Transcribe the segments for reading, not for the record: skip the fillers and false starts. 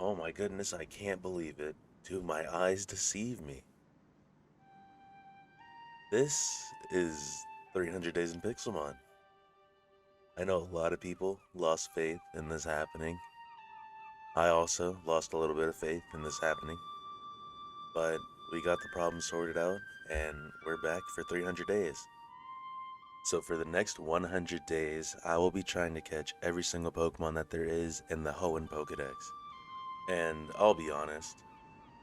Oh my goodness, I can't believe it. Do my eyes deceive me? This is 300 Days in Pixelmon. I know a lot of people lost faith in this happening. I also lost a little bit of faith in this happening. But we got the problem sorted out, and we're back for 300 days. So for the next 100 days, I will be trying to catch every single Pokemon that there is in the Hoenn Pokedex. And I'll be honest,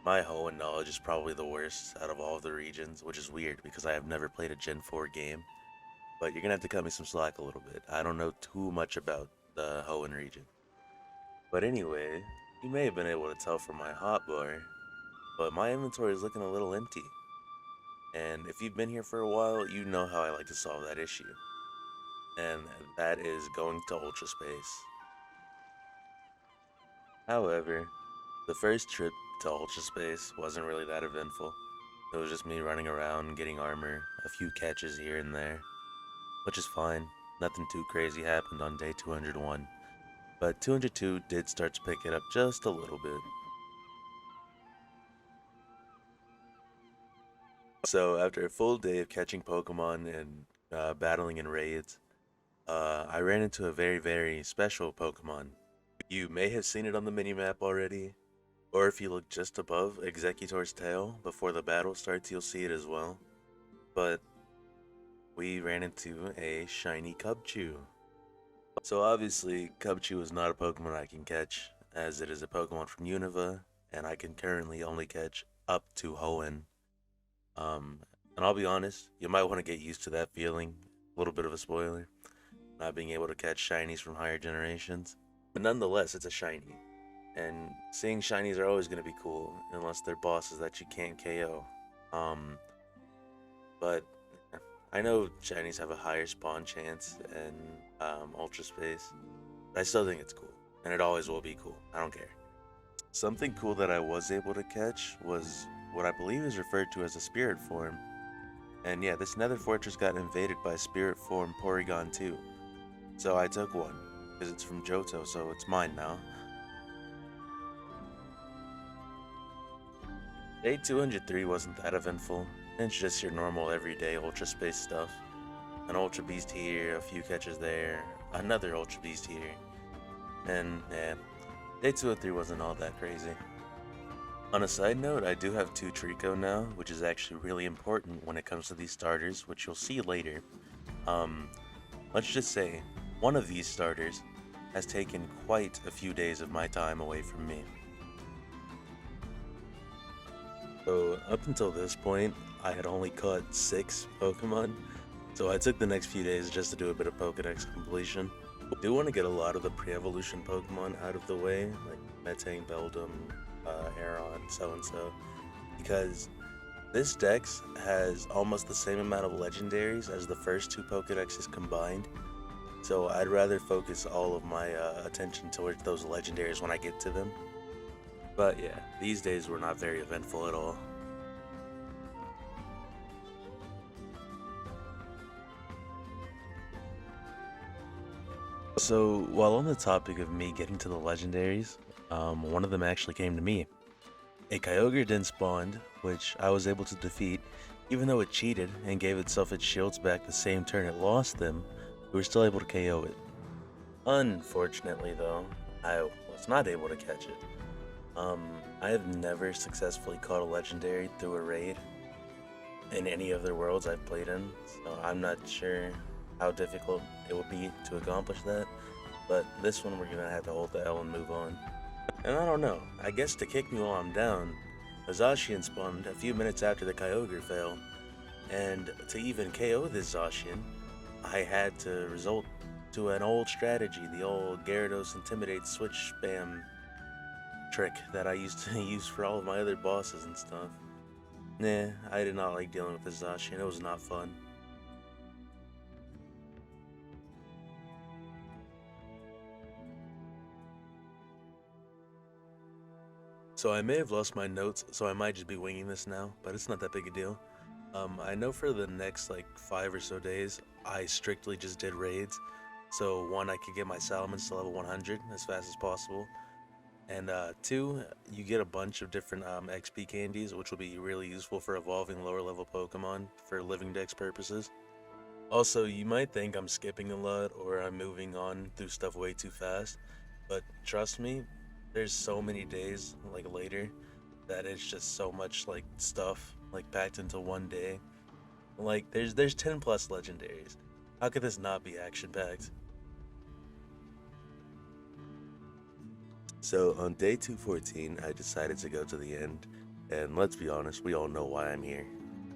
my Hoenn knowledge is probably the worst out of all of the regions, which is weird because I have never played a Gen 4 game. But you're gonna have to cut me some slack a little bit. I don't know too much about the Hoenn region. But anyway, you may have been able to tell from my hotbar, but my inventory is looking a little empty. And if you've been here for a while, you know how I like to solve that issue. And that is going to Ultra Space. However, the first trip to Ultra Space wasn't really that eventful. It was just me running around, getting armor, a few catches here and there, which is fine. Nothing too crazy happened on day 201, but 202 did start to pick it up just a little bit. So after a full day of catching Pokemon and battling in raids, I ran into a very special Pokemon. You may have seen it on the minimap already, or if you look just above Executor's tail before the battle starts, you'll see it as well. But we ran into a shiny Cubchoo. So obviously, Cubchoo is not a Pokemon I can catch, as it is a Pokemon from Unova, and I can currently only catch up to Hoenn. And I'll be honest, you might want to get used to that feeling. A little bit of a spoiler, not being able to catch shinies from higher generations. But nonetheless, it's a shiny. And seeing shinies are always going to be cool, unless they're bosses that you can't KO. But I know shinies have a higher spawn chance in Ultra Space, but I still think it's cool, and it always will be cool. I don't care. Something cool that I was able to catch was what I believe is referred to as a spirit form. And yeah, this nether fortress got invaded by spirit form Porygon 2. So I took one, because it's from Johto, so it's mine now. Day 203 wasn't that eventful. It's just your normal everyday Ultra Space stuff. An Ultra Beast here, a few catches there, another Ultra Beast here. And yeah, day 203 wasn't all that crazy. On a side note, I do have 2 Trico now, which is actually really important when it comes to these starters, which you'll see later. Let's just say, one of these starters has taken quite a few days of my time away from me. So up until this point, I had only caught 6 Pokemon, so I took the next few days just to do a bit of Pokedex completion. I do want to get a lot of the pre-evolution Pokemon out of the way, like Metang, Beldum, Aeron, so-and-so, because this dex has almost the same amount of legendaries as the first 2 Pokedexes combined, so I'd rather focus all of my attention towards those legendaries when I get to them. But yeah, these days were not very eventful at all. So, while on the topic of me getting to the legendaries, one of them actually came to me. A Kyogre then spawned, which I was able to defeat, even though it cheated and gave itself its shields back the same turn it lost them, we were still able to KO it. Unfortunately though, I was not able to catch it. I have never successfully caught a legendary through a raid in any of the worlds I've played in, so I'm not sure how difficult it would be to accomplish that, but this one we're gonna have to hold the L and move on. And I don't know, I guess to kick me while I'm down, a Zacian spawned a few minutes after the Kyogre fail, and to even KO this Zacian, I had to resort to an old strategy, the old Gyarados Intimidate switch spam trick that I used to use for all of my other bosses and stuff. Nah, I did not like dealing with this Zacian, it was not fun. So I may have lost my notes, so I might just be winging this now, but it's not that big a deal. I know for the next like 5 or so days, I strictly just did raids. So one, I could get my Salamence to level 100 as fast as possible. And two, you get a bunch of different XP candies, which will be really useful for evolving lower level Pokemon for living dex purposes. Also, you might think I'm skipping a lot or I'm moving on through stuff way too fast, but trust me, there's so many days like later that it's just so much like stuff like packed into one day. Like there's 10 plus legendaries. How could this not be action packed? So on day 214, I decided to go to the end, and let's be honest, we all know why I'm here.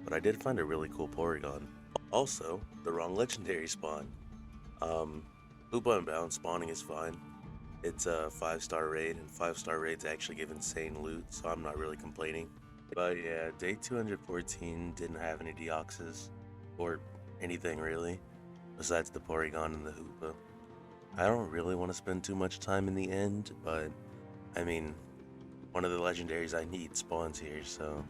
But I did find a really cool Porygon. Also, the wrong legendary spawn. Um, Hoop Unbound spawning is fine. It's a 5-star raid, and 5-star raids actually give insane loot, so I'm not really complaining. But yeah, day 214 didn't have any Deoxys, or anything really, besides the Porygon and the Hoopa. I don't really want to spend too much time in the end, but I mean, one of the legendaries I need spawns here, so.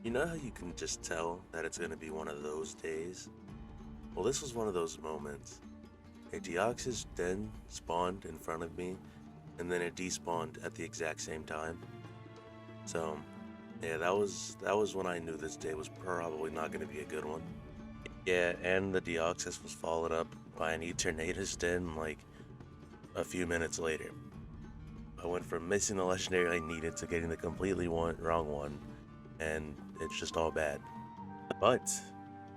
You know how you can just tell that it's gonna be one of those days? Well, this was one of those moments. A Deoxys den spawned in front of me, and then it despawned at the exact same time. So, yeah, that was when I knew this day was probably not gonna be a good one. Yeah, and the Deoxys was followed up by an Eternatus den like a few minutes later. I went from missing the legendary I needed to getting the completely wrong one, and it's just all bad. But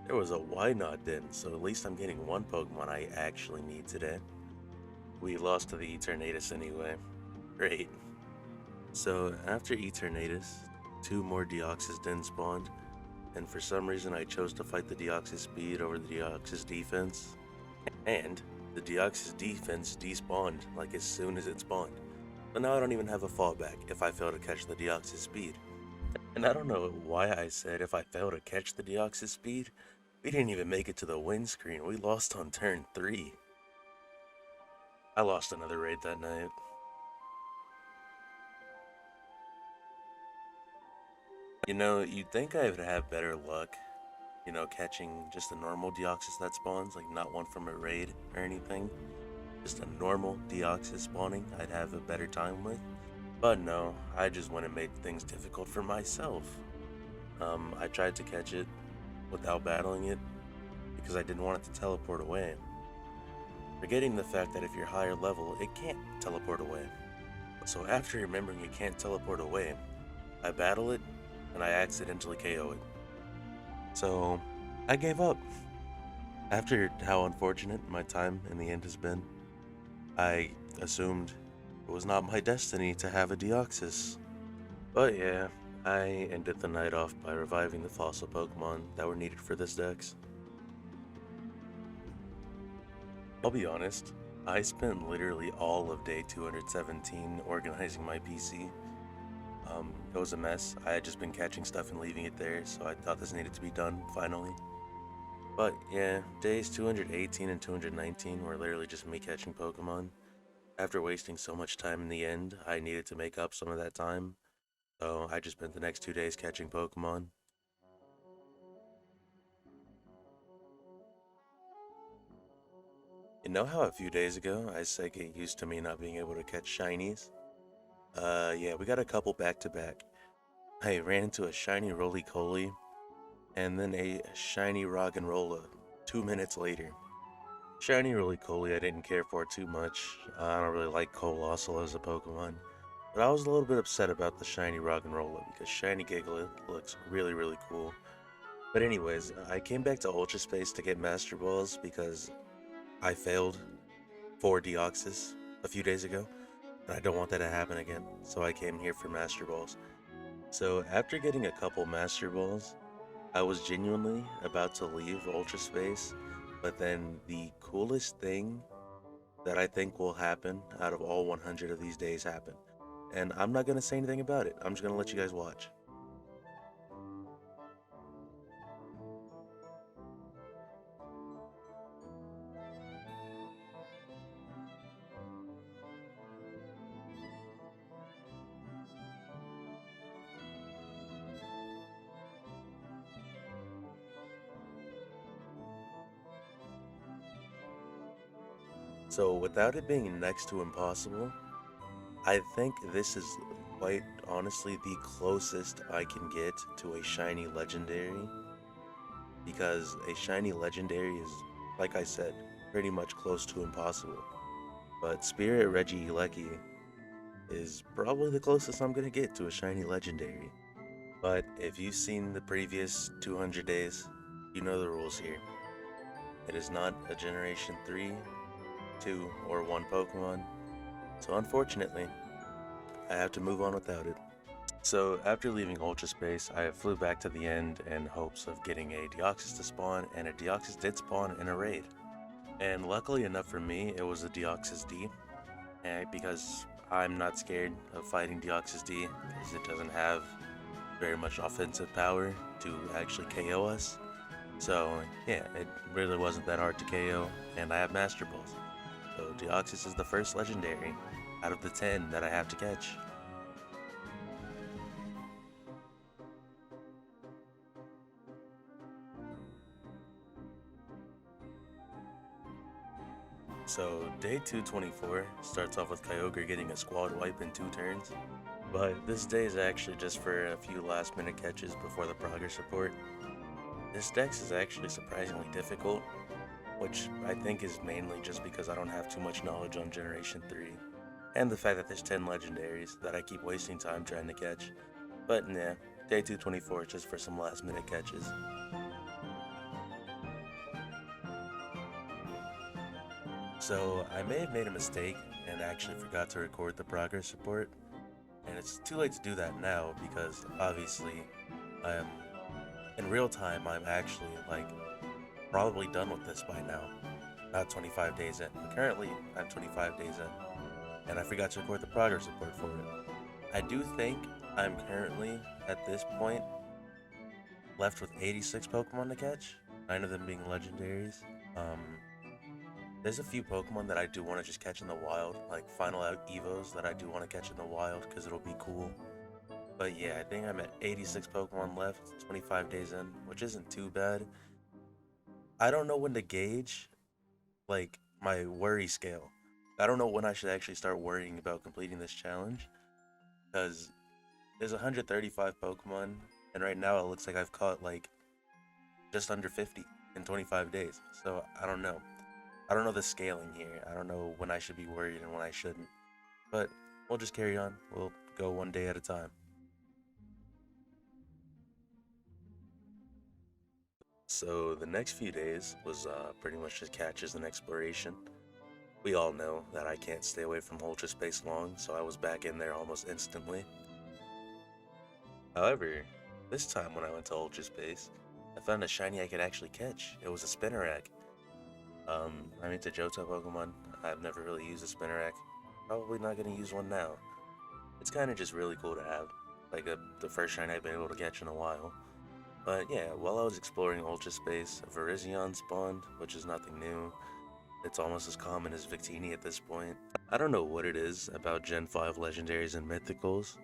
there was a why not den, so at least I'm getting one Pokemon I actually need today. We lost to the Eternatus anyway. Great. So after Eternatus, two more Deoxys den spawned, and for some reason I chose to fight the Deoxys speed over the Deoxys defense, and the Deoxys defense despawned like as soon as it spawned. So now I don't even have a fallback if I fail to catch the Deoxys speed. And I don't know why I said if I fail to catch the Deoxys speed. We didn't even make it to the win screen. We lost on turn 3. I lost another raid that night. You know, you'd think I would have better luck, catching just a normal Deoxys that spawns, like not one from a raid or anything. Just a normal Deoxys spawning, I'd have a better time with. But no, I just went and made things difficult for myself. I tried to catch it without battling it because I didn't want it to teleport away. Forgetting the fact that if you're higher level, it can't teleport away. So after remembering it can't teleport away, I battle it and I accidentally KO it. So I gave up. After how unfortunate my time in the end has been, I assumed it was not my destiny to have a Deoxys. But yeah, I ended the night off by reviving the fossil Pokemon that were needed for this dex. I'll be honest, I spent literally all of day 217 organizing my PC. It was a mess. I had just been catching stuff and leaving it there, so I thought this needed to be done, finally. But yeah, days 218 and 219 were literally just me catching Pokemon. After wasting so much time in the end, I needed to make up some of that time, so I just spent the next 2 days catching Pokemon. You know how a few days ago I said get used to me not being able to catch shinies? Yeah, we got a couple back to back. I ran into a shiny Roly-Poly and then a shiny Roggenrola 2 minutes later. Shiny Roly-Poly I didn't care for too much. I don't really like Coalossal as a Pokemon. But I was a little bit upset about the shiny Roggenrola because shiny Gigalith looks really, really cool. But anyways, I came back to Ultra Space to get Master Balls because I failed 4 Deoxys a few days ago. And I don't want that to happen again, so I came here for Master Balls. So after getting a couple Master Balls, I was genuinely about to leave Ultra Space, but then the coolest thing that I think will happen out of all 100 of these days happened. And I'm not going to say anything about it. I'm just going to let you guys watch. So without it being next to impossible, I think this is quite honestly the closest I can get to a shiny legendary, because a shiny legendary is, like I said, pretty much close to impossible. But Spirit Regieleki is probably the closest I'm gonna get to a shiny legendary. But if you've seen the previous 200 days, you know the rules here. It is not a Generation 3, 2, or 1 Pokemon, so unfortunately, I have to move on without it. So after leaving Ultra Space, I flew back to the end in hopes of getting a Deoxys to spawn, and a Deoxys did spawn in a raid. And luckily enough for me, it was a Deoxys D, because I'm not scared of fighting Deoxys D, because it doesn't have very much offensive power to actually KO us. So yeah, it really wasn't that hard to KO, and I have Master Balls. So Deoxys is the first legendary out of the 10 that I have to catch. So day 224 starts off with Kyogre getting a squad wipe in 2 turns, but this day is actually just for a few last minute catches before the progress report. This dex is actually surprisingly difficult, which I think is mainly just because I don't have too much knowledge on Generation 3, and the fact that there's 10 legendaries that I keep wasting time trying to catch. But yeah, day 224 is just for some last minute catches. So I may have made a mistake and actually forgot to record the progress report, and it's too late to do that now because obviously I am in real time. I'm actually probably done with this by now, not 25 days in. But currently I'm 25 days in, and I forgot to record the progress report for it. I do think I'm currently at this point left with 86 Pokemon to catch, 9 of them being legendaries. There's a few Pokemon that I do want to just catch in the wild, like Final Out Evos that I do want to catch in the wild because it'll be cool. But yeah, I think I'm at 86 Pokemon left, 25 days in, which isn't too bad. I don't know when to gauge, my worry scale. I don't know when I should actually start worrying about completing this challenge, because there's 135 Pokemon, and right now it looks like I've caught, just under 50 in 25 days. So I don't know. I don't know the scaling here. I don't know when I should be worried and when I shouldn't. But we'll just carry on. We'll go one day at a time. So the next few days was pretty much just catches and exploration. We all know that I can't stay away from Ultra Space long, so I was back in there almost instantly. However, this time when I went to Ultra Space, I found a shiny I could actually catch. It was a Spinnerack. I'm into Johto Pokemon. I've never really used a Spinnerack. Probably not gonna use one now. It's kind of just really cool to have, the first shiny I've been able to catch in a while. But yeah, while I was exploring Ultra Space, a Virizion spawned, which is nothing new. It's almost as common as Victini at this point. I don't know what it is about Gen 5 legendaries and mythicals.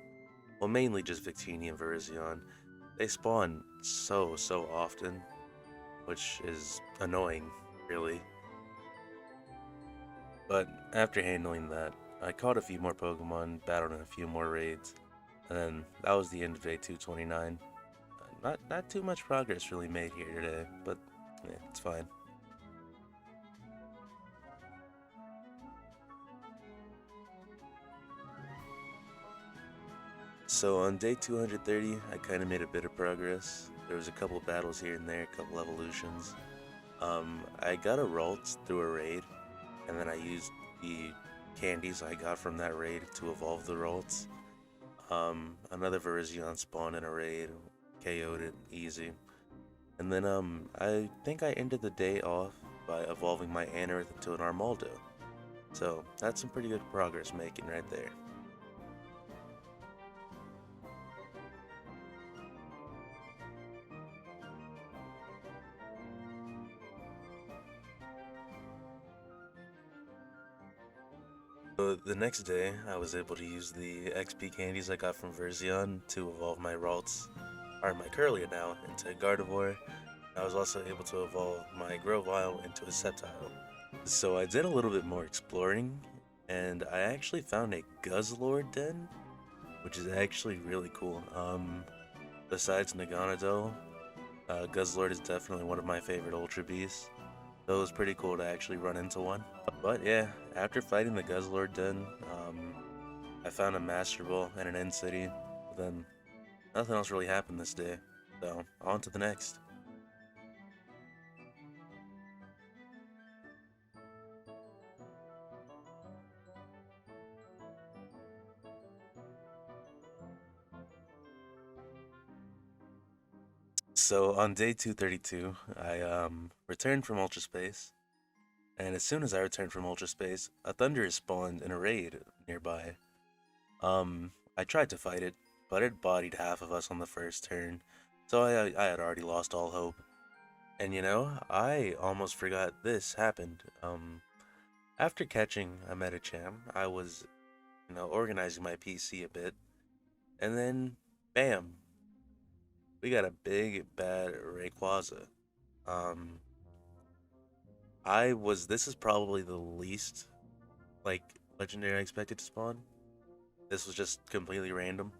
Well, mainly just Victini and Virizion. They spawn so often, which is annoying, really. But after handling that, I caught a few more Pokemon, battled in a few more raids, and then that was the end of day 229. Not too much progress really made here today, but yeah, it's fine. So on day 230, I kind of made a bit of progress. There was a couple battles here and there, a couple evolutions. I got a Ralts through a raid, and then I used the candies I got from that raid to evolve the Ralts. Another Virizion spawned in a raid, KO'd it, easy. And then, I think I ended the day off by evolving my Anorith into an Armaldo. So, that's some pretty good progress making right there. So the next day, I was able to use the XP candies I got from Virizion to evolve my Ralts, or my Curlia now, into Gardevoir. I was also able to evolve my Grovyle into a Sceptile. So I did a little bit more exploring, and I actually found a Guzzlord den, which is actually really cool. Besides Naganadel, Guzzlord is definitely one of my favorite Ultra Beasts. So it was pretty cool to actually run into one. But yeah, after fighting the Guzzlord den, I found a Master Ball and an End City. But then nothing else really happened this day. So on to the next. So on day 232, I returned from Ultra Space, and as soon as I returned from Ultra Space, a Thunder spawned in a raid nearby. I tried to fight it, but it bodied half of us on the first turn, so I had already lost all hope. And you know, I almost forgot this happened. After catching a Medicham, I was, organizing my PC a bit, and then, bam, we got a big bad Rayquaza. Um, this is probably the least, like, legendary I expected to spawn. This was just completely random.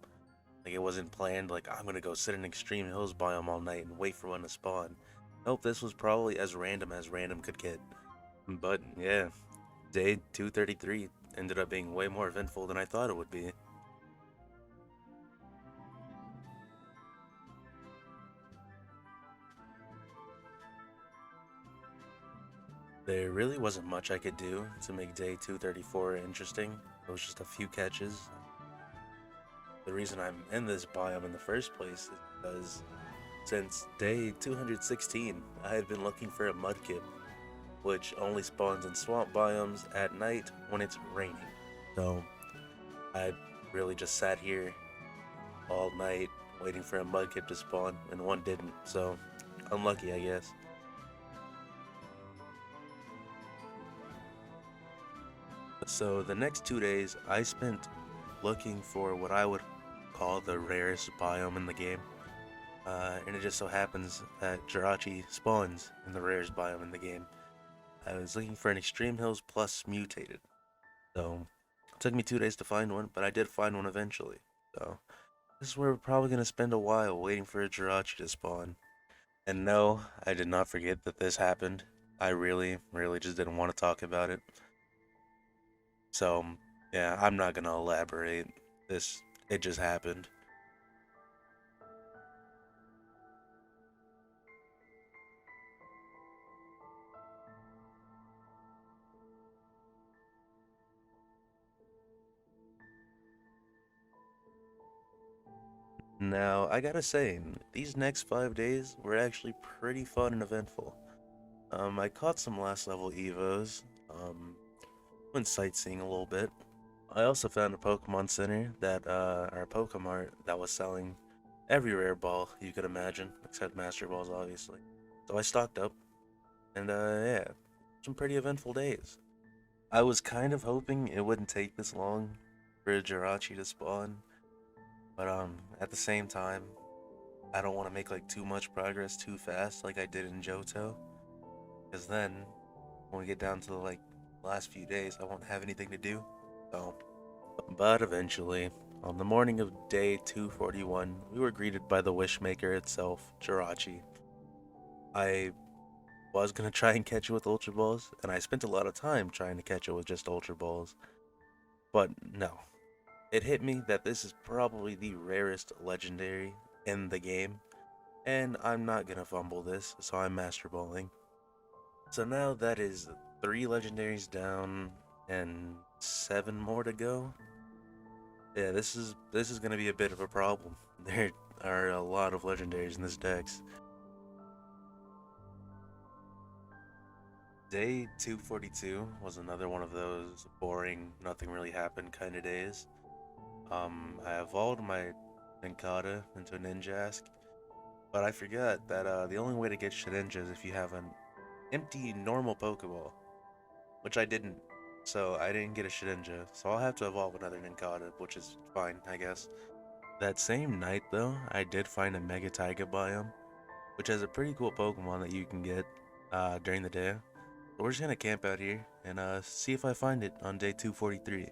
Like, it wasn't planned, like, I'm gonna go sit in Extreme Hills biome all night and wait for one to spawn. Nope, this was probably as random could get. But, yeah, day 233 ended up being way more eventful than I thought it would be. There really wasn't much I could do to make day 234 interesting. It was just a few catches. The reason I'm in this biome in the first place is because since day 216, I had been looking for a mudkip, which only spawns in swamp biomes at night when it's raining. So I really just sat here all night waiting for a mudkip to spawn, and one didn't. So unlucky, I guess. So the next 2 days, I spent looking for what I would call the rarest biome in the game. And it just so happens that Jirachi spawns in the rarest biome in the game. I was looking for an Extreme Hills plus mutated. So it took me 2 days to find one, but I did find one eventually. So this is where we're probably going to spend a while waiting for a Jirachi to spawn. And no, I did not forget that this happened. I really just didn't want to talk about it. So yeah, I'm not going to elaborate. It just happened. Now, I gotta say, these next 5 days were actually pretty fun and eventful. I caught some last level Evos, went sightseeing a little bit. I also found a Pokemon Center or a Pokemart that was selling every rare ball you could imagine, except Master Balls, obviously. So I stocked up, and yeah, some pretty eventful days. I was kind of hoping it wouldn't take this long for a Jirachi to spawn, but at the same time, I don't want to make like too much progress too fast like I did in Johto, because then when we get down to the last few days, I won't have anything to do. So, but eventually, on the morning of day 241, we were greeted by the Wishmaker itself, Jirachi. I was gonna try and catch it with Ultra Balls, and I spent a lot of time trying to catch it with just Ultra Balls, but no. It hit me that this is probably the rarest legendary in the game, and I'm not gonna fumble this, so I'm Master Balling. So now that is 3 legendaries down and 7 more to go. Yeah, this is gonna be a bit of a problem. There are a lot of legendaries in this dex. Day 242 was another one of those boring, nothing really happened kind of days. I evolved my Nincada into a Ninjask, but I forgot that the only way to get Shedinja is if you have an empty normal Pokeball, which I didn't. So I didn't get a Shedinja, so I'll have to evolve another Nincada, which is fine, I guess. That same night, though, I did find a Mega Taiga biome, which has a pretty cool Pokemon that you can get during the day. So we're just gonna camp out here and see if I find it on day 243.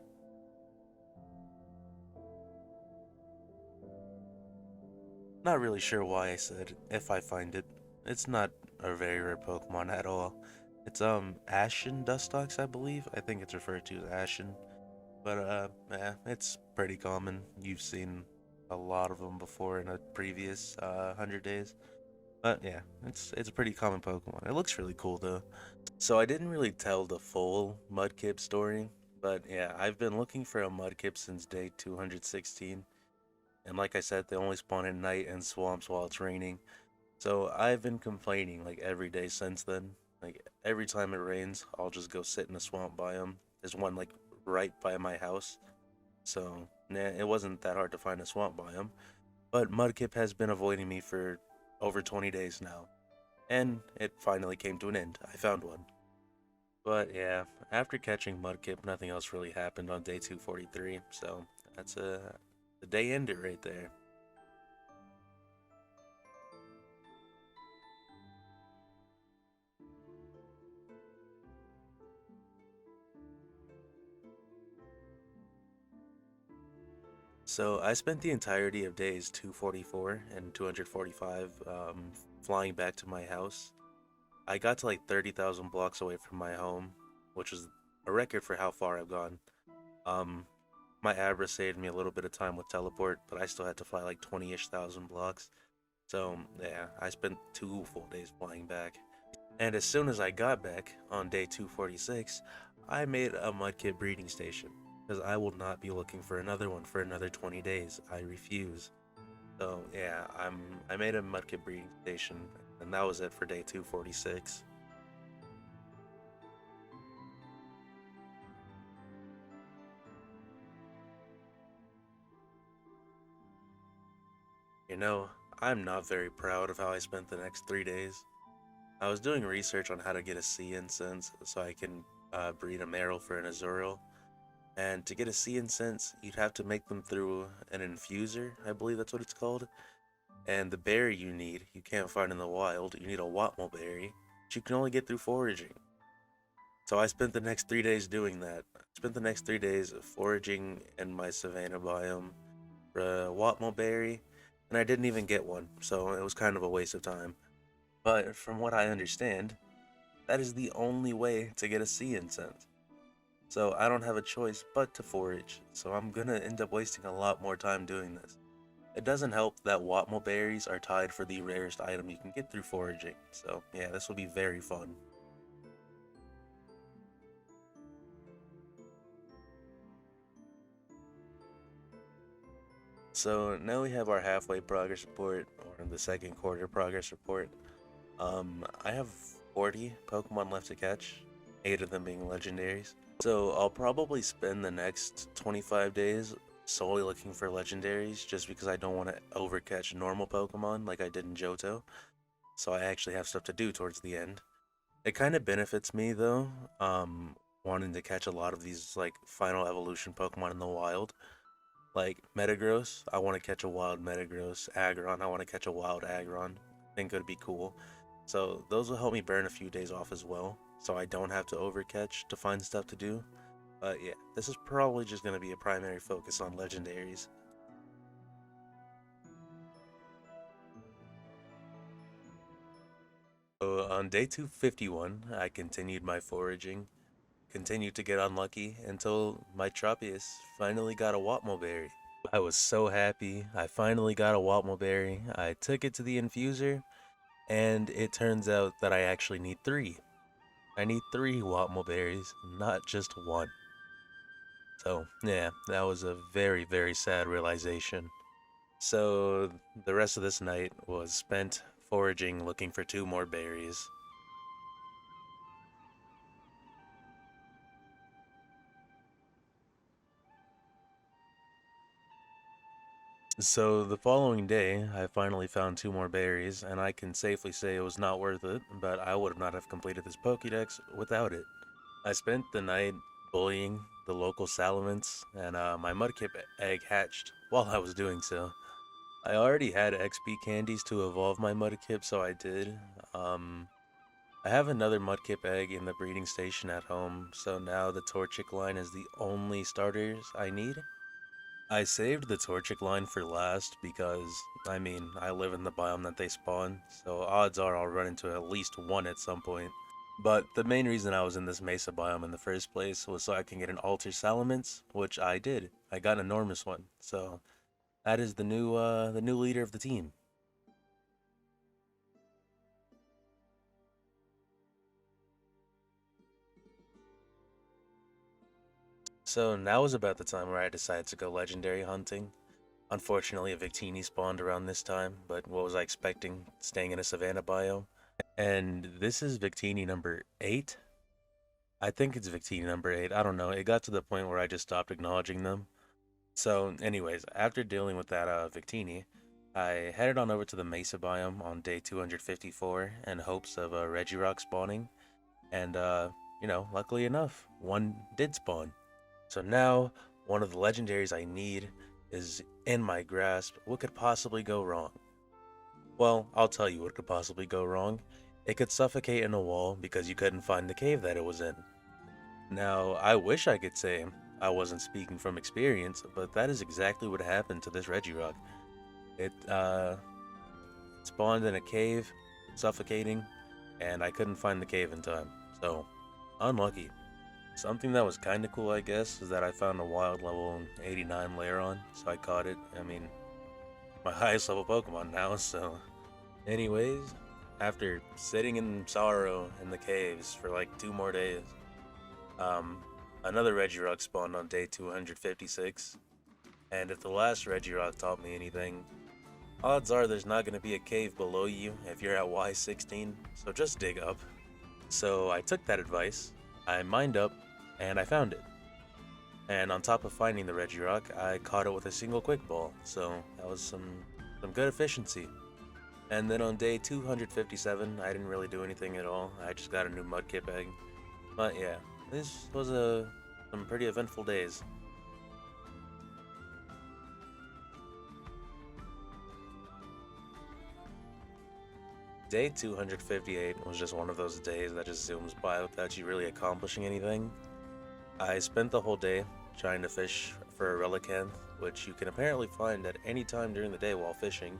Not really sure why I said if I find it. It's not a very rare Pokemon at all. It's Ashen Dustox, I believe. I think it's referred to as Ashen. But it's pretty common. You've seen a lot of them before in a previous 100 days. But yeah, it's a pretty common Pokemon. It looks really cool though. So I didn't really tell the full Mudkip story, but yeah, I've been looking for a Mudkip since day 216. And like I said, they only spawn at night in swamps while it's raining. So I've been complaining like every day since then. Like every time it rains, I'll just go sit in a swamp biome. There's one like right by my house. So nah, it wasn't that hard to find a swamp biome. But Mudkip has been avoiding me for over 20 days now. And it finally came to an end. I found one. But yeah, after catching Mudkip, nothing else really happened on day 243. So that's the day ended right there. So I spent the entirety of days 244 and 245 flying back to my house. I got to like 30,000 blocks away from my home, which is a record for how far I've gone. Um, my Abra saved me a little bit of time with teleport, but I still had to fly like 20-ish thousand blocks. So yeah, I spent 2 full days flying back. And as soon as I got back on day 246, I made a Mudkip breeding station. Because I will not be looking for another one for another 20 days. I refuse. So yeah, I made a Mudkip breeding station, and that was it for day 246. You know, I'm not very proud of how I spent the next 3 days. I was doing research on how to get a sea incense so I can breed a Meryl for an Azurill. And to get a sea incense, you'd have to make them through an infuser, I believe that's what it's called. And the berry you need, you can't find in the wild. You need a Watmo berry, which you can only get through foraging. So I spent the next 3 days doing that. I spent the next 3 days foraging in my savanna biome for a Watmo berry, and I didn't even get one, so it was kind of a waste of time. But from what I understand, that is the only way to get a sea incense. So I don't have a choice but to forage, so I'm gonna end up wasting a lot more time doing this. It doesn't help that Watmo berries are tied for the rarest item you can get through foraging, so yeah, this will be very fun. So now we have our halfway progress report, or the second quarter progress report. I have 40 Pokemon left to catch, 8 of them being legendaries. So I'll probably spend the next 25 days solely looking for legendaries just because I don't want to overcatch normal Pokemon like I did in Johto. So I actually have stuff to do towards the end. It kind of benefits me though, wanting to catch a lot of these like final evolution Pokemon in the wild. Like Metagross, I want to catch a wild Metagross. Aggron, I want to catch a wild Aggron. I think it would be cool. So those will help me burn a few days off as well, so I don't have to overcatch to find stuff to do. But yeah, this is probably just going to be a primary focus on legendaries. So on day 251, I continued my foraging, continued to get unlucky until my Tropius finally got a Watmo berry. I was so happy. I finally got a Watmo berry. I took it to the infuser, and it turns out that I actually need 3. I need 3 Watmo berries, not just 1. So, yeah, that was a very, very sad realization. So, the rest of this night was spent foraging looking for 2 more berries. So, the following day, I finally found 2 more berries, and I can safely say it was not worth it, but I would not have completed this Pokedex without it. I spent the night bullying the local Salamence, and my Mudkip egg hatched while I was doing so. I already had XP candies to evolve my Mudkip, so I did. Um, I have another Mudkip egg in the breeding station at home, so now the Torchic line is the only starters I need. I saved the Torchic line for last because, I mean, I live in the biome that they spawn, so odds are I'll run into at least one at some point. But the main reason I was in this Mesa biome in the first place was so I can get an Alter Salamence, which I did. I got an enormous one, so that is the new leader of the team. So now was about the time where I decided to go legendary hunting. Unfortunately, a Victini spawned around this time, but what was I expecting, staying in a savanna biome? And this is Victini number 8. I think it's Victini number 8. I don't know. It got to the point where I just stopped acknowledging them. So, anyways, after dealing with that Victini, I headed on over to the Mesa biome on day 254 in hopes of a Regirock spawning. And, luckily enough, one did spawn. So now, one of the legendaries I need is in my grasp. What could possibly go wrong? Well, I'll tell you what could possibly go wrong. It could suffocate in a wall because you couldn't find the cave that it was in. Now, I wish I could say I wasn't speaking from experience, but that is exactly what happened to this Regirock. It spawned in a cave, suffocating, and I couldn't find the cave in time. So, unlucky. Something that was kinda cool, I guess, is that I found a wild level 89 Lairon, so I caught it. I mean, my highest level Pokemon now, so... Anyways, after sitting in sorrow in the caves for like 2 more days, another Regirock spawned on day 256, and if the last Regirock taught me anything, odds are there's not going to be a cave below you if you're at Y16, so just dig up. So I took that advice, I mined up, and I found it. And on top of finding the Regirock, I caught it with a single Quick Ball, so that was some good efficiency. And then on day 257, I didn't really do anything at all. I just got a new Mudkip egg. But yeah, this was some pretty eventful days. Day 258 was just one of those days that just zooms by without you really accomplishing anything. I spent the whole day trying to fish for a Relicanth, which you can apparently find at any time during the day while fishing.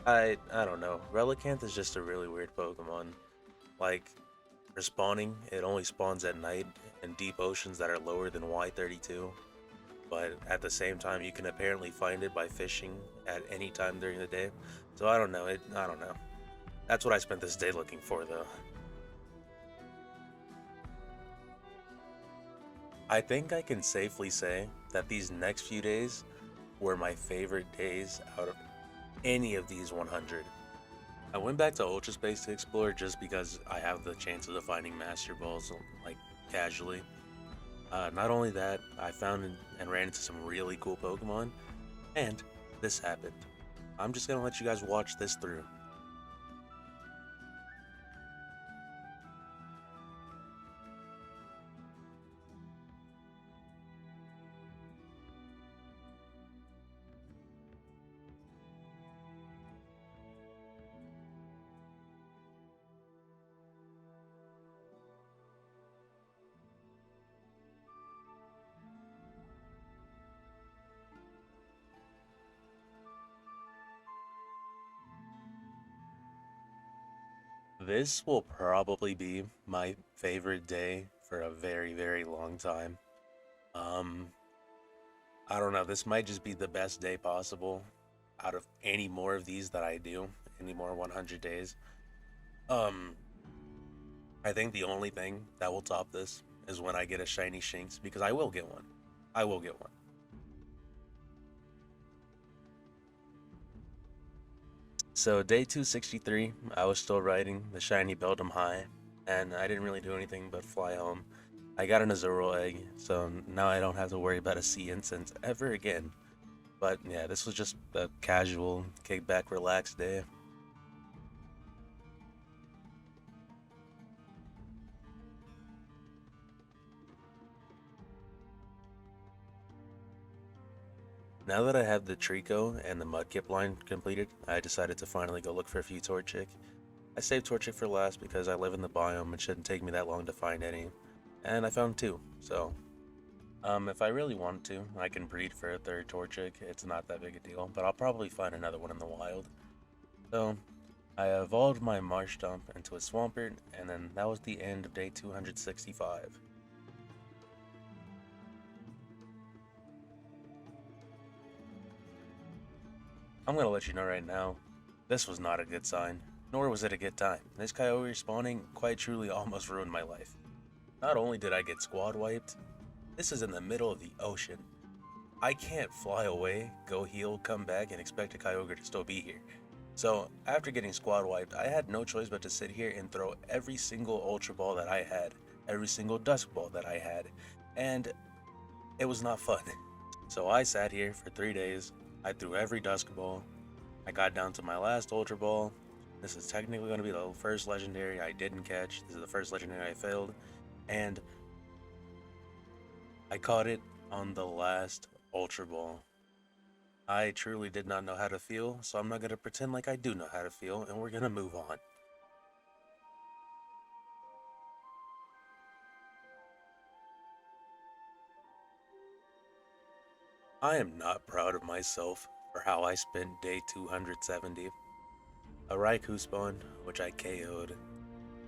I don't know. Relicanth is just a really weird Pokemon. Like, for spawning, it only spawns at night in deep oceans that are lower than Y32. But at the same time, you can apparently find it by fishing at any time during the day. So I don't know. I don't know. That's what I spent this day looking for, though. I think I can safely say that these next few days were my favorite days out of any of these 100. I went back to Ultra Space to explore just because I have the chances of finding Master Balls, like, casually. Not only that, I found and ran into some really cool Pokemon, and this happened. I'm just gonna let you guys watch this through. This will probably be my favorite day for a very, very long time. Um, I don't know, this might just be the best day possible out of any more of these that I do, any more 100 days. Um, I think the only thing that will top this is when I get a shiny Shinx, because I will get one. I will get one. So day 263, I was still riding the shiny Beldum High, and I didn't really do anything but fly home. I got an Azurill egg, so now I don't have to worry about a sea incense ever again. But yeah, this was just a casual, kick-back, relaxed day. Now that I have the Trico and the Mudkip line completed, I decided to finally go look for a few Torchic. I saved Torchic for last because I live in the biome and shouldn't take me that long to find any. And I found two, so if I really want to, I can breed for a third Torchic. It's not that big a deal, but I'll probably find another one in the wild. So, I evolved my Marsh Dump into a Swampert, and then that was the end of day 265. I'm gonna let you know right now, this was not a good sign, nor was it a good time. This Kyogre spawning quite truly almost ruined my life. Not only did I get squad wiped, this is in the middle of the ocean. I can't fly away, go heal, come back, and expect a Kyogre to still be here. So, after getting squad wiped, I had no choice but to sit here and throw every single Ultra Ball that I had, every single Dusk Ball that I had, and it was not fun. So I sat here for 3 days, I threw every Dusk Ball, I got down to my last Ultra Ball. This is technically going to be the first legendary I didn't catch, this is the first legendary I failed, and I caught it on the last Ultra Ball. I truly did not know how to feel, so I'm not going to pretend like I do know how to feel, and we're going to move on. I am not proud of myself for how I spent day 270. A Raikou spawned, which I KO'd.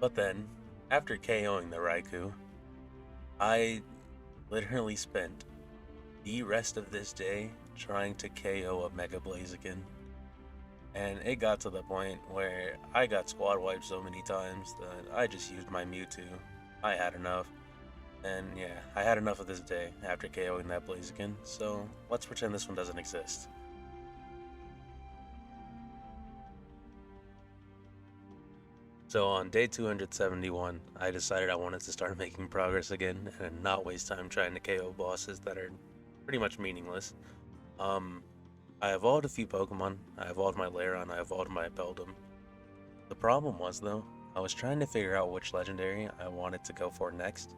But then, after KOing the Raikou, I literally spent the rest of this day trying to KO a Mega Blaziken. And it got to the point where I got squad wiped so many times that I just used my Mewtwo. I had enough. And yeah, I had enough of this day after KOing that Blaziken, so let's pretend this one doesn't exist. So on day 271, I decided I wanted to start making progress again and not waste time trying to KO bosses that are pretty much meaningless. I evolved a few Pokemon. I evolved my Lairon, I evolved my Beldum. The problem was though, I was trying to figure out which legendary I wanted to go for next.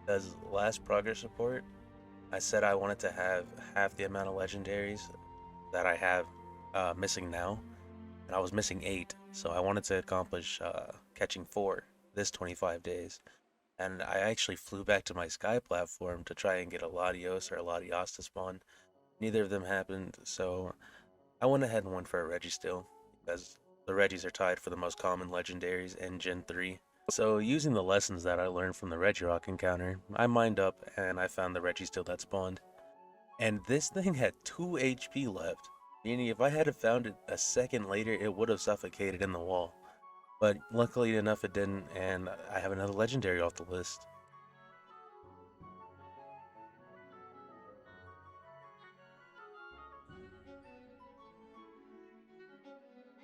Because last progress report, I said I wanted to have half the amount of legendaries that I have missing now, and I was missing 8, so I wanted to accomplish catching 4 this 25 days. And I actually flew back to my Sky platform to try and get a Latios or a Latias to spawn. Neither of them happened, so I went ahead and went for a Registeel, because the Regis are tied for the most common legendaries in Gen 3. So using the lessons that I learned from the Regirock encounter, I mined up and I found the Registeel that spawned. And this thing had 2 HP left, meaning if I had found it a second later, it would have suffocated in the wall. But luckily enough it didn't, and I have another legendary off the list.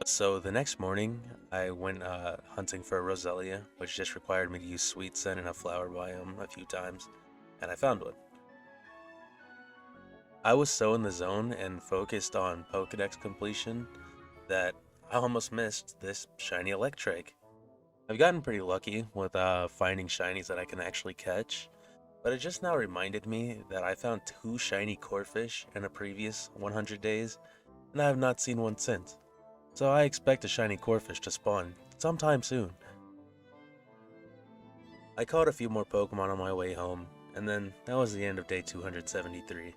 So the next morning, I went hunting for a Roselia, which just required me to use Sweet Scent in a flower biome a few times, and I found one. I was so in the zone and focused on Pokedex completion that I almost missed this shiny Electrike. I've gotten pretty lucky with finding shinies that I can actually catch, but it just now reminded me that I found 2 shiny Corphish in a previous 100 days, and I have not seen one since. So I expect a shiny Corphish to spawn sometime soon. I caught a few more Pokemon on my way home, and then that was the end of day 273.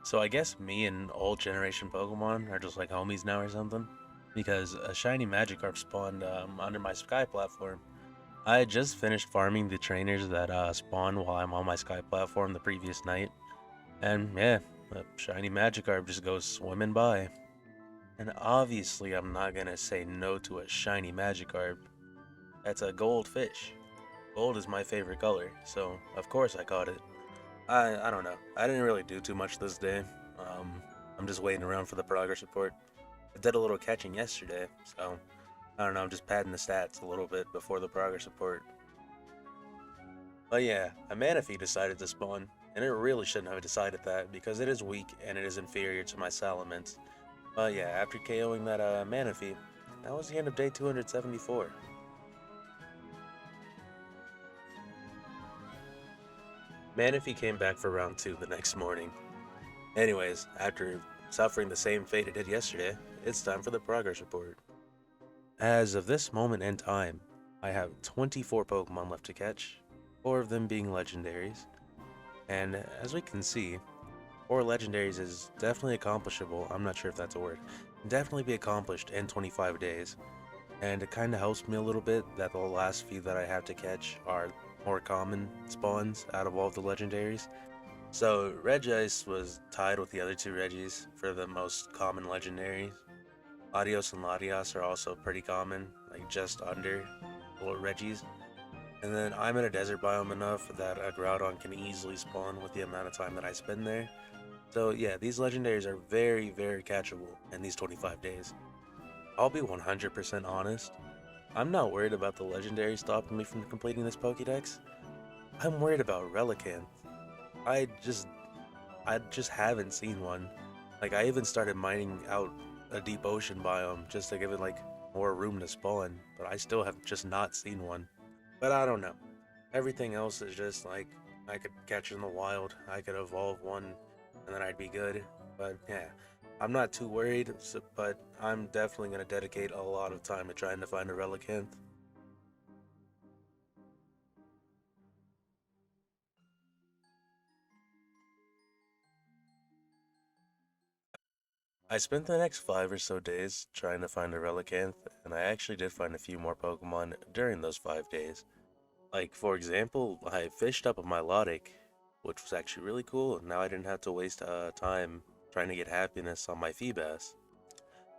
So I guess me and old generation Pokemon are just like homies now or something, because a shiny Magikarp spawned under my Sky platform. I had just finished farming the trainers that spawn while I'm on my Sky platform the previous night, and yeah, a shiny Magikarp just goes swimming by. And obviously I'm not gonna say no to a shiny Magikarp. That's a gold fish. Gold is my favorite color, so of course I caught it. I don't know. I didn't really do too much this day. I'm just waiting around for the progress report. I did a little catching yesterday, so I don't know, I'm just padding the stats a little bit before the progress report. But yeah, a Manaphy decided to spawn, and it really shouldn't have decided that because it is weak and it is inferior to my Salamence. But yeah, after KOing that Manaphy, that was the end of day 274. Manaphy came back for round 2 the next morning. Anyways, after suffering the same fate it did yesterday, it's time for the progress report. As of this moment in time, I have 24 Pokemon left to catch, 4 of them being legendaries, and as we can see, 4 legendaries is definitely accomplishable. I'm not sure if that's a word. Definitely be accomplished in 25 days, and it kind of helps me a little bit that the last few that I have to catch are more common spawns out of all of the legendaries. So Regice was tied with the other 2 Regis for the most common legendaries. Latios and Latias are also pretty common, like just under Regis. And then I'm in a desert biome enough that a Groudon can easily spawn with the amount of time that I spend there. So yeah, these legendaries are very, very catchable in these 25 days. I'll be 100% honest, I'm not worried about the legendary stopping me from completing this Pokedex. I'm worried about Relicanth. I just I just haven't seen one. Like, I even started mining out a deep ocean biome just to give it like more room to spawn, but I still have just not seen one. But I don't know. Everything else is just like I could catch it in the wild, I could evolve one, and then I'd be good. But yeah, I'm not too worried, but I'm definitely going to dedicate a lot of time to trying to find a Relicanth. I spent the next 5 or so days trying to find a Relicanth, and I actually did find a few more Pokemon during those 5 days. Like, for example, I fished up a Milotic, which was actually really cool, and now I didn't have to waste time trying to get happiness on my Feebas.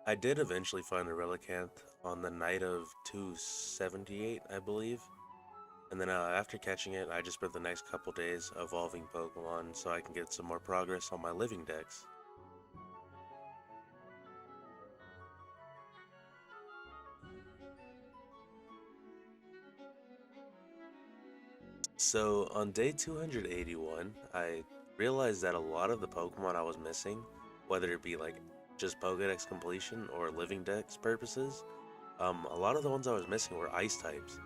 I did eventually find a Relicanth on the night of 278, I believe. And then after catching it, I just spent the next couple days evolving Pokemon so I can get some more progress on my living dex. So on day 281, I realized that a lot of the Pokemon I was missing, whether it be like just Pokedex completion or living dex purposes, a lot of the ones I was missing were ice types.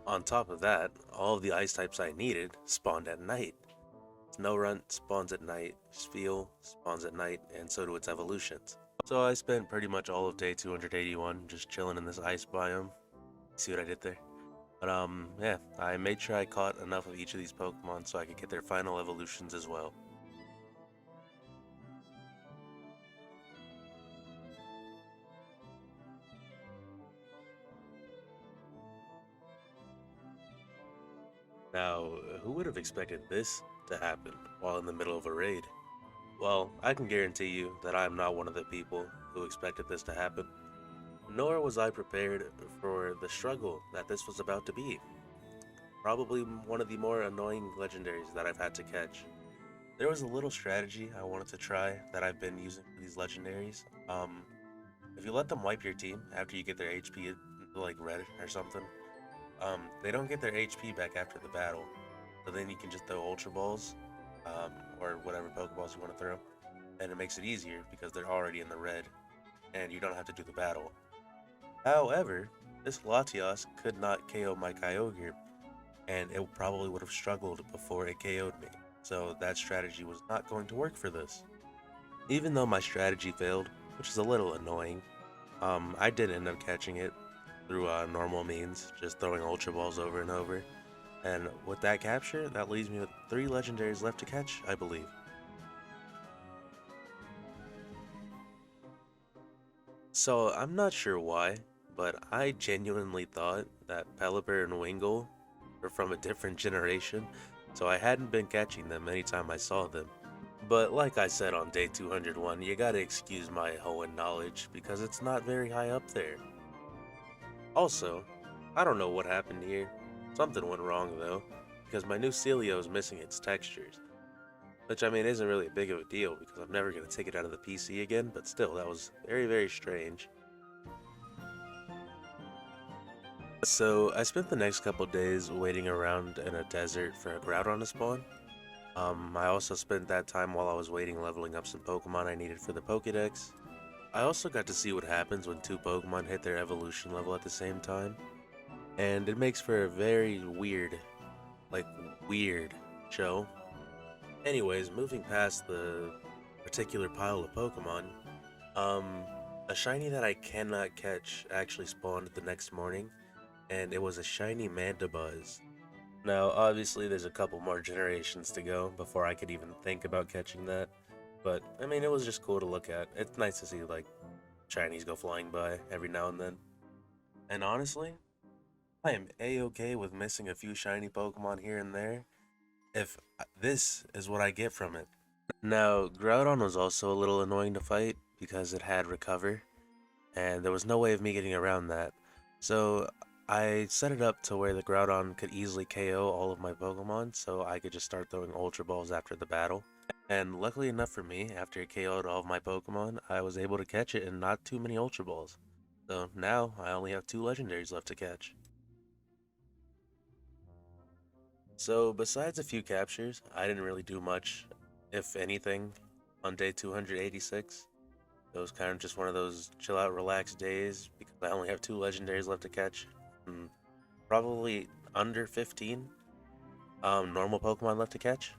On top of that, all of the ice types I needed spawned at night. Snorunt spawns at night, Spheal spawns at night, and so do its evolutions. So I spent pretty much all of day 281 just chilling in this ice biome. See what I did there? But yeah, I made sure I caught enough of each of these Pokemon so I could get their final evolutions as well. Now, who would have expected this to happen while in the middle of a raid? Well, I can guarantee you that I am not one of the people who expected this to happen. Nor was I prepared for the struggle that this was about to be. Probably one of the more annoying legendaries that I've had to catch. There was a little strategy I wanted to try that I've been using for these legendaries. If you let them wipe your team after you get their HP into like red or something, they don't get their HP back after the battle. So then you can just throw Ultra Balls, or whatever Pokeballs you want to throw, and it makes it easier because they're already in the red, and you don't have to do the battle. However, this Latios could not KO my Kyogre, and it probably would have struggled before it KO'd me. So that strategy was not going to work for this. Even though my strategy failed, which is a little annoying, I did end up catching it through normal means, just throwing Ultra Balls over and over. And with that capture, that leaves me with 3 legendaries left to catch, I believe. So I'm not sure why, but I genuinely thought that Pelipper and Wingull were from a different generation, so I hadn't been catching them anytime I saw them. But like I said on day 201, you gotta excuse my Hoenn knowledge because it's not very high up there. Also, I don't know what happened here. Something went wrong though, because my new Celio is missing its textures. Which I mean isn't really a big of a deal because I'm never going to take it out of the PC again, but still, that was very, very strange. So I spent the next couple days waiting around in a desert for a Groudon to spawn. I also spent that time while I was waiting leveling up some Pokemon I needed for the Pokedex. I also got to see what happens when 2 Pokemon hit their evolution level at the same time. And it makes for a very weird, like weird show. Anyways, moving past the particular pile of Pokemon, um, a shiny that I cannot catch actually spawned the next morning, and it was a shiny Mandibuzz. Now, obviously, there's a couple more generations to go before I could even think about catching that, but I mean, it was just cool to look at. It's nice to see, like, shinies go flying by every now and then. And honestly, I am a-okay with missing a few shiny Pokemon here and there if this is what I get from it. Now, Groudon was also a little annoying to fight because it had Recover, and there was no way of me getting around that. So I set it up to where the Groudon could easily KO all of my Pokemon, so I could just start throwing Ultra Balls after the battle. And luckily enough for me, after it KO'd all of my Pokemon, I was able to catch it in not too many Ultra Balls. So now I only have 2 Legendaries left to catch. So besides a few captures, I didn't really do much, if anything, on day 286. It was kind of just one of those chill out, relax days because I only have 2 legendaries left to catch. And probably under 15 normal Pokemon left to catch.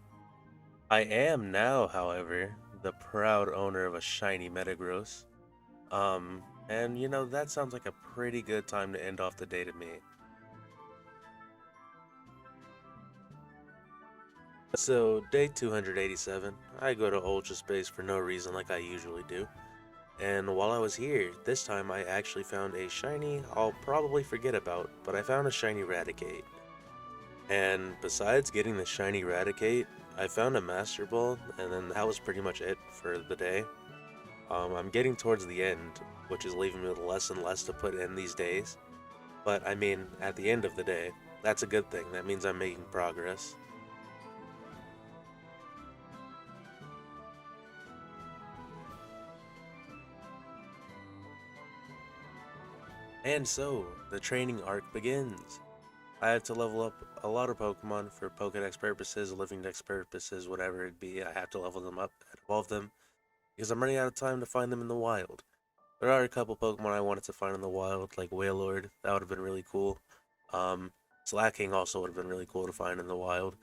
I am now, however, the proud owner of a shiny Metagross. And you know, that sounds like a pretty good time to end off the day to me. So, day 287, I go to Ultra Space for no reason like I usually do. And while I was here, this time I actually found a shiny I'll probably forget about, but I found a shiny Raticate. And besides getting the shiny Raticate, I found a Master Ball, and then that was pretty much it for the day. I'm getting towards the end, which is leaving me with less and less to put in these days. But I mean, at the end of the day, that's a good thing. That means I'm making progress. And so, the training arc begins. I have to level up a lot of Pokemon for Pokedex purposes, Living Dex purposes, whatever it be. I have to level them up and evolve them because I'm running out of time to find them in the wild. There are a couple Pokemon I wanted to find in the wild, like Wailord. That would have been really cool. Um, Slacking also would have been really cool to find in the wild,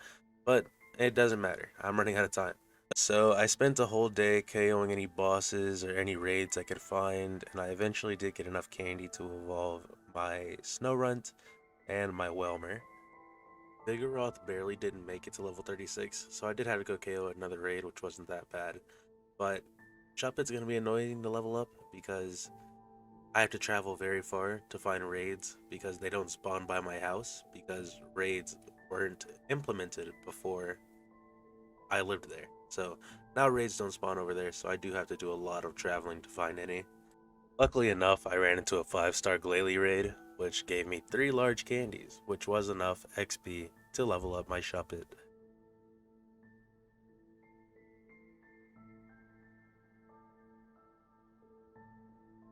but it doesn't matter. I'm running out of time. So I spent a whole day KOing any bosses or any raids I could find, and I eventually did get enough candy to evolve my Snorunt and my Whelmer. Vigoroth barely didn't make it to level 36, so I did have to go KO another raid, which wasn't that bad. But Shuppet's gonna be annoying to level up because I have to travel very far to find raids because they don't spawn by my house because raids weren't implemented before I lived there. So now raids don't spawn over there, so I do have to do a lot of traveling to find any. Luckily enough, I ran into a 5-star Glalie raid, which gave me 3 large candies, which was enough XP to level up my Shuppet.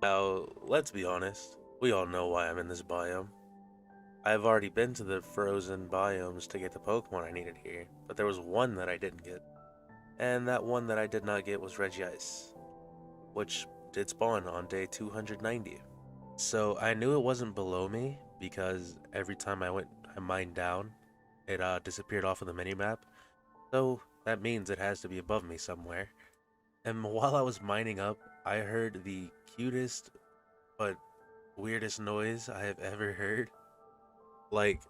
Now, let's be honest, we all know why I'm in this biome. I've already been to the frozen biomes to get the Pokemon I needed here, but there was one that I didn't get. And that one that I did not get was Regice, which did spawn on day 290. So I knew it wasn't below me because every time I mined down, it disappeared off of the minimap. So that means it has to be above me somewhere. And while I was mining up, I heard the cutest but weirdest noise I have ever heard. Like,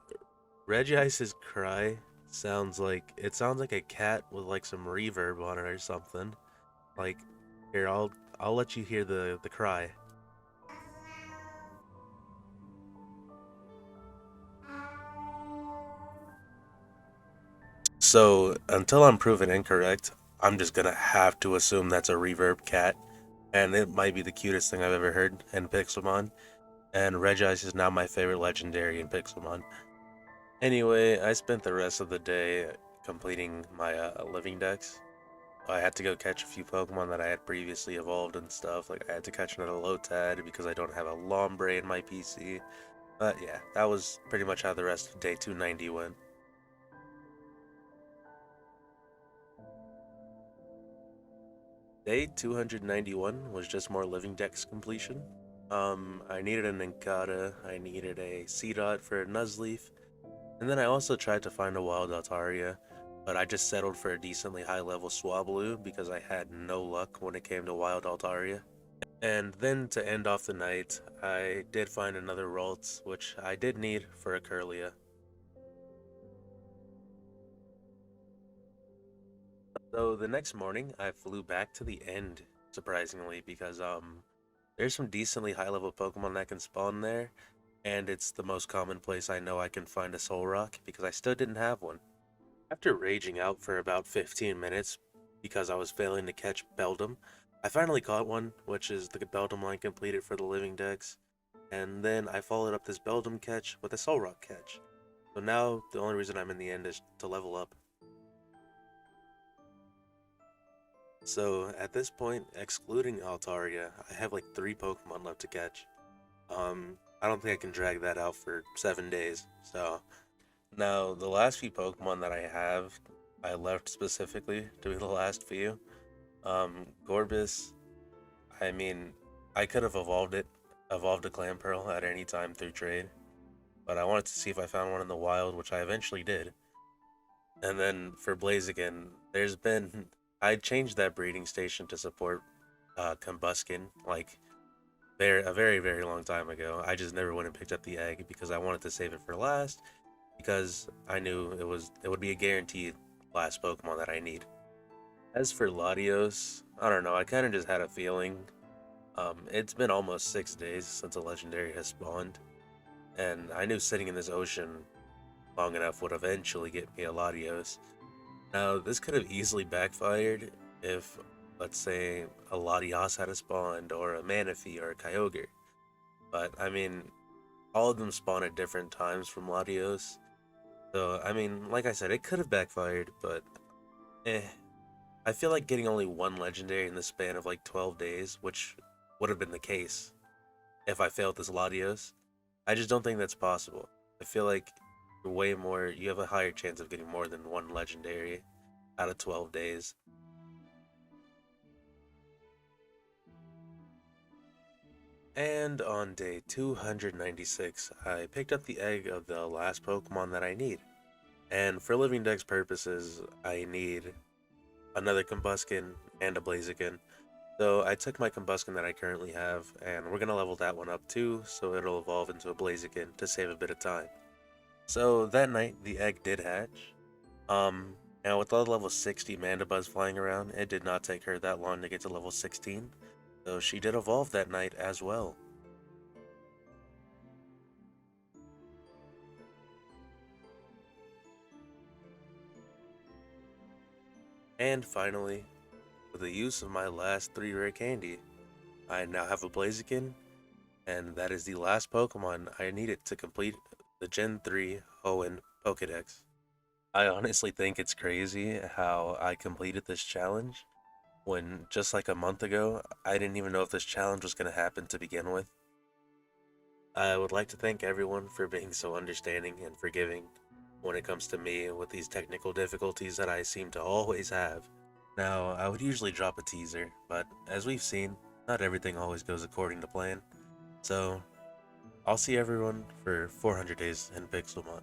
Regice's cry sounds like a cat with like some reverb on it or something. Like, here I'll let you hear the cry. So until I'm proven incorrect, I'm just gonna have to assume that's a reverb cat, and it might be the cutest thing I've ever heard in Pixelmon. And Regice is now my favorite legendary in Pixelmon. Anyway, I spent the rest of the day completing my living dex. I had to go catch a few Pokemon that I had previously evolved and stuff. Like I had to catch another Lotad because I don't have a Lombre in my PC. But yeah, that was pretty much how the rest of day 290 went. Day 291 was just more living dex completion. I needed an Inkata, I needed a Seedot for a Nuzleaf, and then I also tried to find a wild Altaria, but I just settled for a decently high level Swablu because I had no luck when it came to Wild Altaria. And then to end off the night, I did find another Ralts, which I did need for a Curlia. So the next morning, I flew back to the end, surprisingly, because there's some decently high level Pokemon that can spawn there, and it's the most common place I know I can find a Soul Rock because I still didn't have one. After raging out for about 15 minutes because I was failing to catch Beldum, I finally caught one, which is the Beldum line completed for the Living Dex, and then I followed up this Beldum catch with a Soul Rock catch. So now the only reason I'm in the end is to level up. So at this point, excluding Altaria, I have like 3 Pokemon left to catch. I don't think I can drag that out for 7 days. So now the last few Pokemon that I have, I left specifically to be the last few. Gorbis, I mean, I could have evolved a Clamperl at any time through trade, but I wanted to see if I found one in the wild, which I eventually did. And then for Blaziken, I changed that breeding station to support Combuskin, like a very, very long time ago. I just never went and picked up the egg because I wanted to save it for last, because I knew it would be a guaranteed last Pokemon that I need. As for Latios, I don't know, I kind of just had a feeling. It's been almost 6 days since a legendary has spawned, and I knew sitting in this ocean long enough would eventually get me a Latios. Now, this could have easily backfired if, let's say, a Latios had spawned, or a Manaphy, or a Kyogre. But, I mean, all of them spawn at different times from Latios. So, I mean, like I said, it could have backfired, but I feel like getting only one legendary in the span of like 12 days, which would have been the case if I failed this Latios. I just don't think that's possible. I feel like you have a higher chance of getting more than one legendary out of 12 days. And on day 296, I picked up the egg of the last Pokemon that I need. And for Living Dex purposes, I need another Combuskin and a Blaziken. So I took my Combuskin that I currently have, and we're going to level that one up too, so it'll evolve into a Blaziken to save a bit of time. So that night, the egg did hatch. Now with all the level 60 Mandibuzz flying around, it did not take her that long to get to level 16, so she did evolve that night as well. And finally, with the use of my last 3 rare candy, I now have a Blaziken, and that is the last Pokemon I needed to complete the Gen 3 Hoenn Pokedex. I honestly think it's crazy how I completed this challenge when just like a month ago, I didn't even know if this challenge was going to happen to begin with. I would like to thank everyone for being so understanding and forgiving when it comes to me with these technical difficulties that I seem to always have. Now, I would usually drop a teaser, but as we've seen, not everything always goes according to plan. So, I'll see everyone for 400 days in Pixelmon.